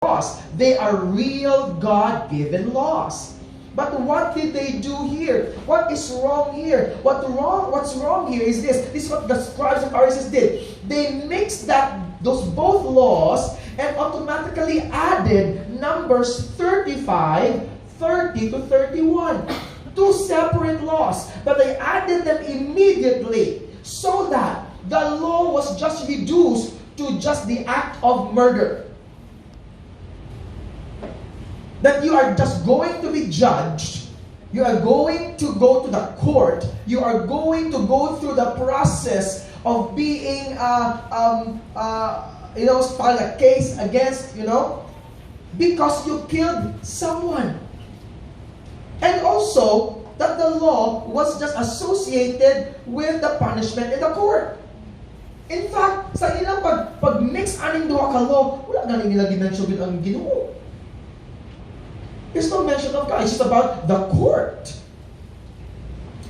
laws. They are real God-given laws. But what did they do here? What is wrong here? What's wrong here is this. This is what the scribes and Pharisees did. They mixed those both laws and automatically added Numbers 35, 30 to 31. Two separate laws. But they added them immediately so that the law was just reduced to just the act of murder. That you are just going to be judged. You are going to go to the court. You are going to go through the process of being, file a case against, because you killed someone. And also, that the law was just associated with the punishment in the court. In fact, sa ilang pag-mix aning duha ka law, wala na nila dimension with ang Ginoo. There's no mention of God. It's just about the court.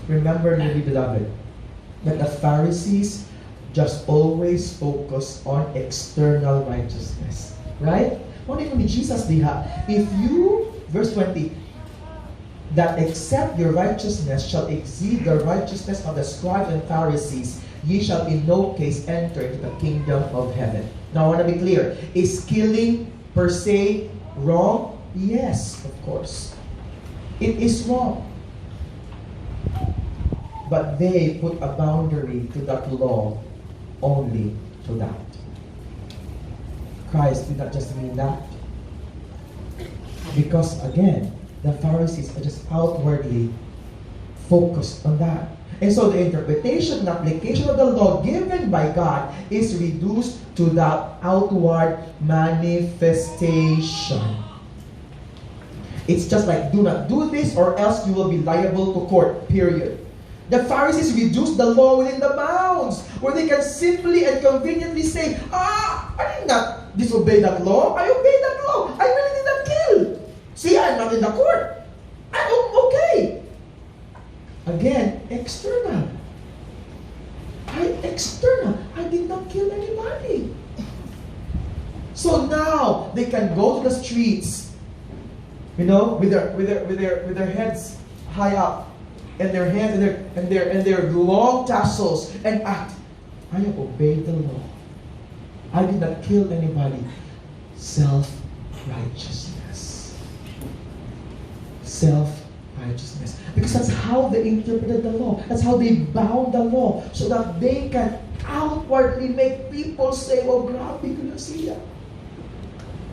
Remember, dearly beloved, that the Pharisees just always focus on external righteousness. Right? What even Jesus diha? If you, verse 20, that except your righteousness shall exceed the righteousness of the scribes and Pharisees, ye shall in no case enter into the kingdom of heaven. Now I want to be clear. Is killing per se wrong? Yes, of course. It is wrong. But they put a boundary to that law only to that. Christ did not just mean that. Because again, the Pharisees are just outwardly focused on that. And so the interpretation and application of the law given by God is reduced to that outward manifestation. It's just like, do not do this or else you will be liable to court, period. The Pharisees reduced the law within the bounds where they can simply and conveniently say, I did not disobey that law. I obeyed that law. I really did not kill. See, I'm not in the court. I'm okay. Again, external. I did not kill anybody. So now they can go to the streets, with their heads high up, and their hands and their long tassels, and act. I have obeyed the law. I did not kill anybody. Self-righteousness. Self-righteousness. Because that's how they interpreted the law. That's how they bound the law. So that they can outwardly make people say, oh, grabe ko na siya.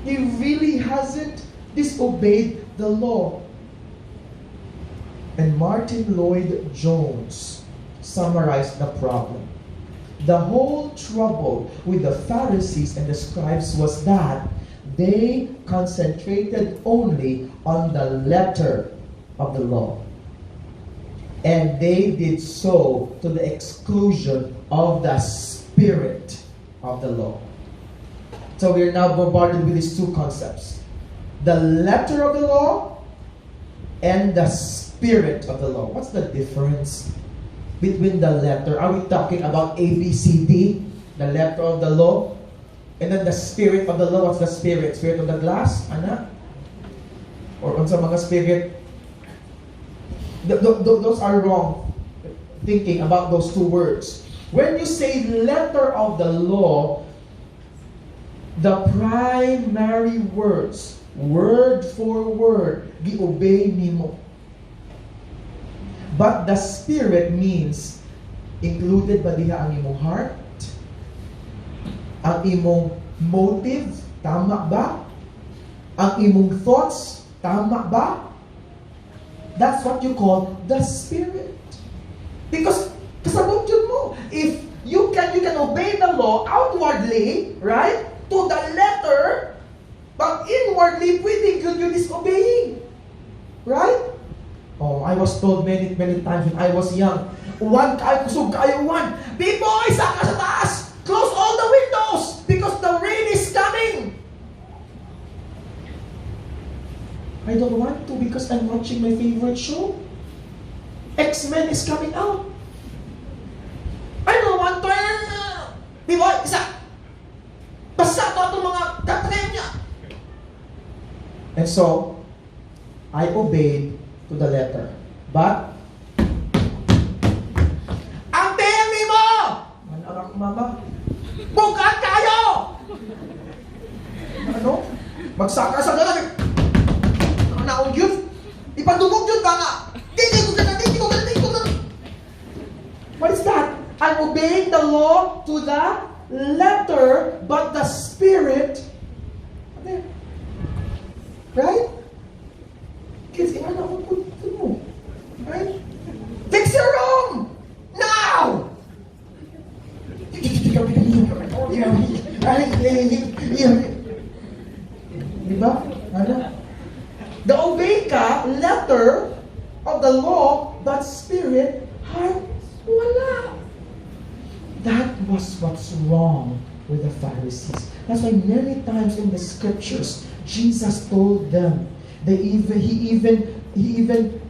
He really hasn't disobeyed the law. And Martin Lloyd-Jones summarized the problem. The whole trouble with the Pharisees and the scribes was that they concentrated only on the letter of the law. And they did so to the exclusion of the spirit of the law. So we are now bombarded with these two concepts. The letter of the law and the spirit of the law. What's the difference between the letter? Are we talking about A, B, C, D? The letter of the law? And then the spirit of the law. What's the spirit? Spirit of the glass? Ana? Or on sa mga spirit? Those are wrong thinking about those two words. When you say letter of the law, the primary words, word for word, gi-obey nimo. But the spirit means included ba diha ang imong heart? Ang imong motive, tama ba? Ang imong thoughts, tama ba? That's what you call the spirit. Because kasabot yun mo. If you can obey the law outwardly, right? To the letter, but inwardly, pwede you disobeying. Right? Oh, I was told many times when I was young, one kayo, kusog kayo, one. B-boy, saka sa taas! Close all the windows because the rain is coming. I don't want to because I'm watching my favorite show. X-Men is coming out. I don't want to. B-boy, isa. Basta to itong mga katrem niya. And so, I obeyed to the letter. But, ang temi mo! Anak mama, bukat kayo! Ano? Magsaka sa galang. Naon yun? Ipagdumog yun ka nga! Hindi ko ganun! What is that? I'm obeying the law to the letter, but the spirit, right? Kids, ano mo? Right? Fix your room! Now! Diba? Ano? The obey ka, letter of the law, but spirit, heart, wala. That was what's wrong with the Pharisees. That's why many times in the scriptures, Jesus told them, he even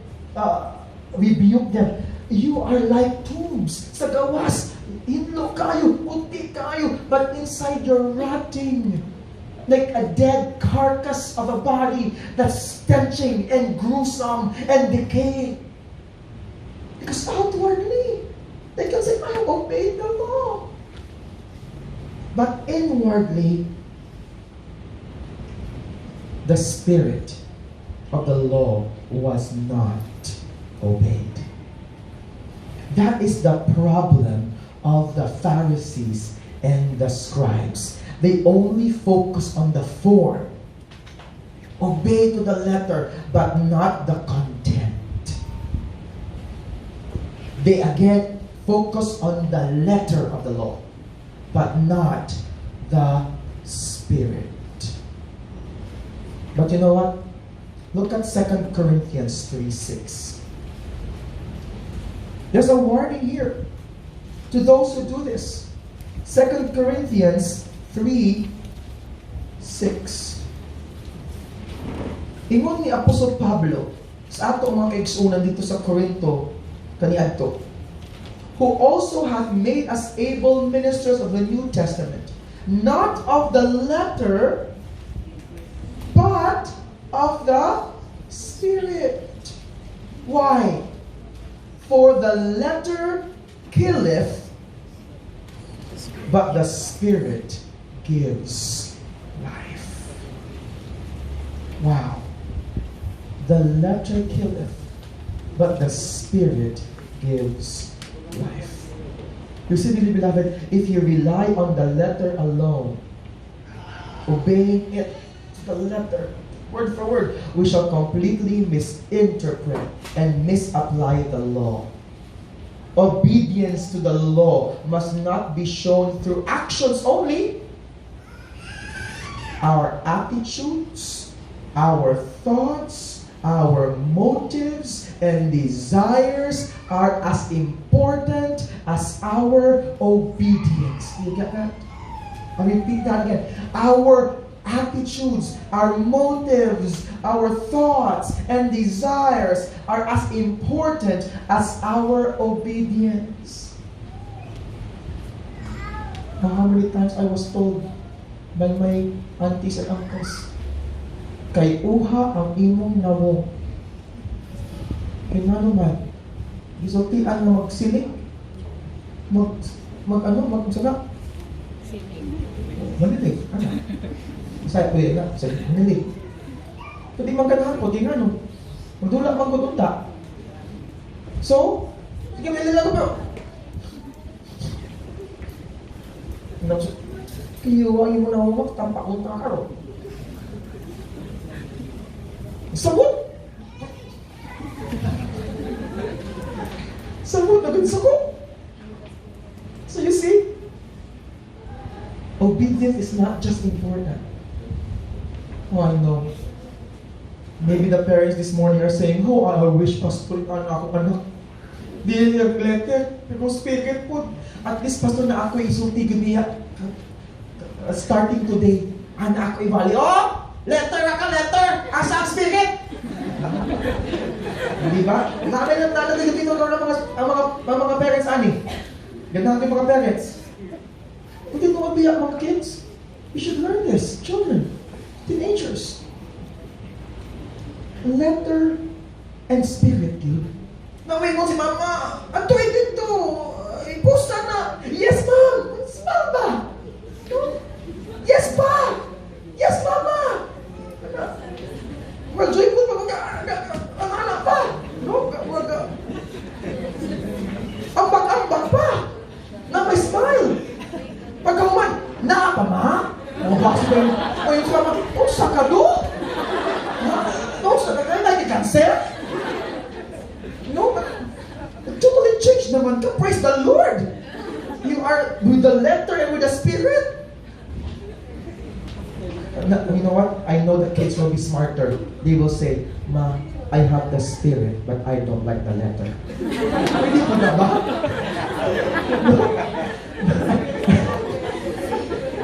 rebuked them. You are like tombs. Sa gawas, hinlo kayo, puti kayo, but inside you're rotting. Like a dead carcass of a body that's stenching and gruesome and decaying. Because outwardly, they can say, I have obeyed the law. But inwardly, the spirit of the law was not obeyed. That is the problem of the Pharisees and the scribes. They only focus on the form. Obey to the letter, but not the content. They again focus on the letter of the law, but not the spirit. But you know what? Look at 2 Corinthians 3:6. There's a warning here to those who do this. 2 Corinthians 3:6. Ingon ni Apostol Pablo sa ato mga kaigsunan dito sa Corinto kaniadto, who also hath made us able ministers of the New Testament, not of the letter, but of the Spirit. Why? For the letter killeth, but the Spirit gives life. Wow. The letter killeth, but the Spirit gives life. You see, beloved, if you rely on the letter alone, obeying it to the letter, word for word, we shall completely misinterpret and misapply the law. Obedience to the law must not be shown through actions only. Our attitudes, our thoughts, our motives and desires are as important as our obedience. You get that? I'll repeat that again. Our attitudes, our motives, our thoughts and desires are as important as our obedience. Now, how many times I was told by my aunties and uncles, kay uha ang imong nawo. Kinano man, gisultian na magsiling, magsana. Manilig, ano? Masaya ko yun na, manilig. Pwede magkanahan ko, di nga no. Magdula mang kutunda. So, sige, may lalago pero. Kiyuwagin mo na huwag, tampak mo na karo. Sabot! Sabot na bin sabot! So you see, obedience is not just important. Oh, I know. Maybe the parents this morning are saying, oh, I wish pastor ako anak. Di niya letter, pero spirit po. At least pastor na ako isulti guniya. Starting today, anak ako ibali. Oh! Letter ka, letter! Asa ang spirit! Di ba? Namin ang talagang dito ang mga parents, ani. Ganda ang mga parents. Hindi mo mabiyak mga kids. You should learn this. Children. Teenagers. letter and spirit yun. Naway mo si Mama, ato dito, ipusta na. Yes, Ma'am. Yes, Ma'am ba? No? Yes, Pa. Yes, Mama. Well, joyful pa ang anak pa. No? Ambag-ambag pa. Na may smile. Pagkaman, naa pa, Ma? Ang bakit ba yung, o yung Mama, kung sa ka do? Kung sa ka like cancer? No, but totally changed naman ka. Praise the Lord. You are with the letter and with the spirit. You know what? I know the kids will be smarter. They will say, Ma, I have the spirit, but I don't like the letter. Hindi ko na ba?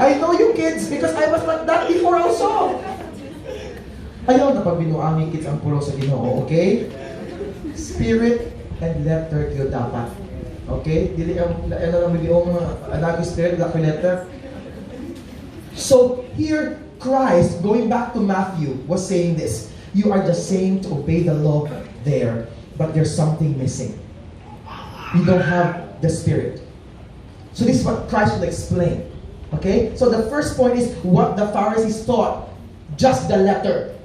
I know you kids because I was like that before also. Ayaw na pag binuangin kids ang pulo sa Ginoo, okay? Spirit and letter yun dapat. Okay? Dili ang bigong anagos spirit, laki letter. So here, Christ, going back to Matthew, was saying this. You are just saying to obey the law there, but there's something missing. You don't have the Spirit. So this is what Christ will explain. Okay? So the first point is what the Pharisees thought. Just the letter.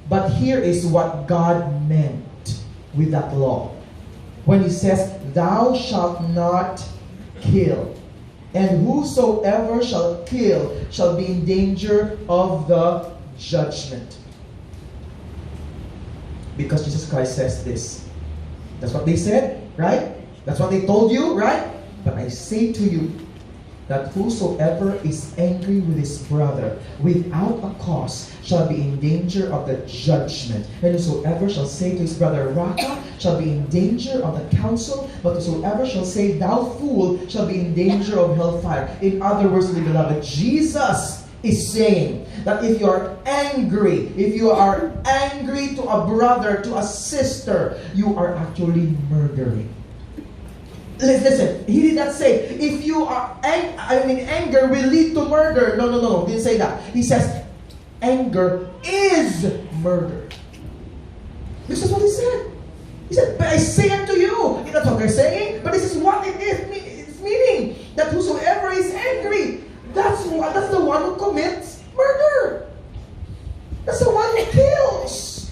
But here is what God meant with that law. When He says, Thou shalt not kill. And whosoever shall kill shall be in danger of the judgment. Because Jesus Christ says this. That's what they said, right? That's what they told you, right? But I say to you that whosoever is angry with his brother without a cause shall be in danger of the judgment. And whosoever shall say to his brother, Raka, shall be in danger of the council, but whosoever shall say, Thou fool, shall be in danger of hellfire. In other words, my beloved, Jesus is saying that if you are angry to a brother, to a sister, you are actually murdering. Listen, He did not say, if you are anger will lead to murder. No. He didn't say that. He says, anger is murder. This is what He said. He said, but I say unto you. That's what they're saying, but this is what it is. It's meaning that whosoever is angry, that's the one who commits murder. That's the one who kills.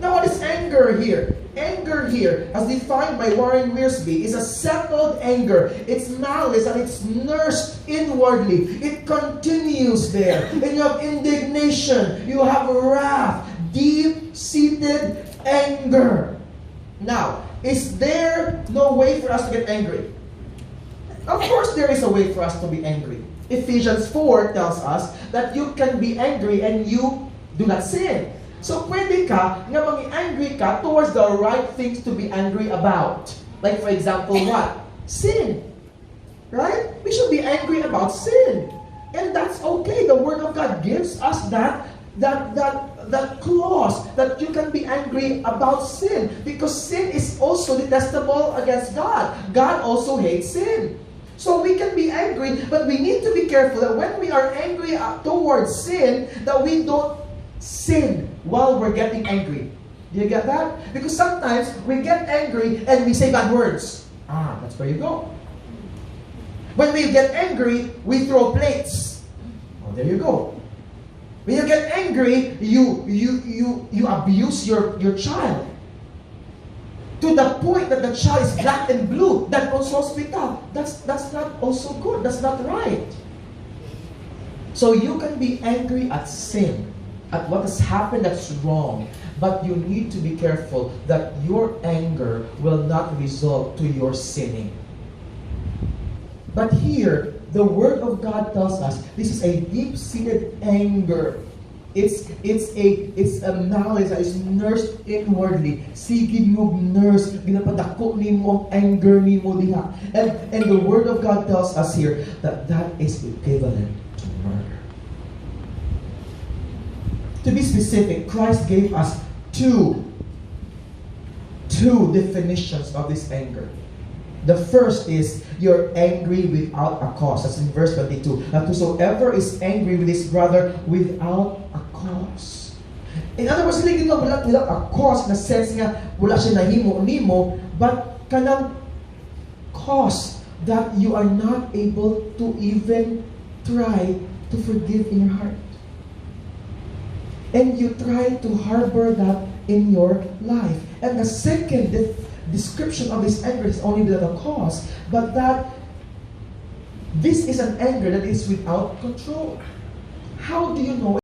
Now what is anger here? Anger here, as defined by Warren Wiersbe, is a settled anger. It's malice and it's nursed inwardly. It continues there. And you have indignation. You have wrath. Deep-seated anger. Now, is there no way for us to get angry? Of course there is a way for us to be angry. Ephesians 4 tells us that you can be angry and you do not sin. So pwede ka nga mangi-angry ka towards the right things to be angry about. Like for example, what? Sin. Right? We should be angry about sin. And that's okay. The Word of God gives us that clause that you can be angry about sin. Because sin is also detestable against God. God also hates sin. So we can be angry, but we need to be careful that when we are angry towards sin, that we don't sin while we're getting angry. Do you get that? Because sometimes we get angry and we say bad words. That's where you go. When we get angry, we throw plates. There you go. When you get angry, you abuse your child. To the point that the child is black and blue. That also speak up. That's not also good. That's not right. So you can be angry at sin, at what has happened that's wrong. But you need to be careful that your anger will not result to your sinning. But here, the Word of God tells us this is a deep-seated anger. It's a malice that is nursed inwardly. Sige mo nurse, ginapadako ni mo ang anger ni mo diha. And the Word of God tells us here that is equivalent to murder. To be specific, Christ gave us two definitions of this anger. The first is you're angry without a cause. That's in verse 22. That whosoever is angry with his brother without a cause. In other words, dili gid without a cause na sense nga wala siya nahimo nimo, but kanang cause that you are not able to even try to forgive in your heart. And you try to harbor that in your life. And the second description of this anger is only without a cause, but that this is an anger that is without control. How do you know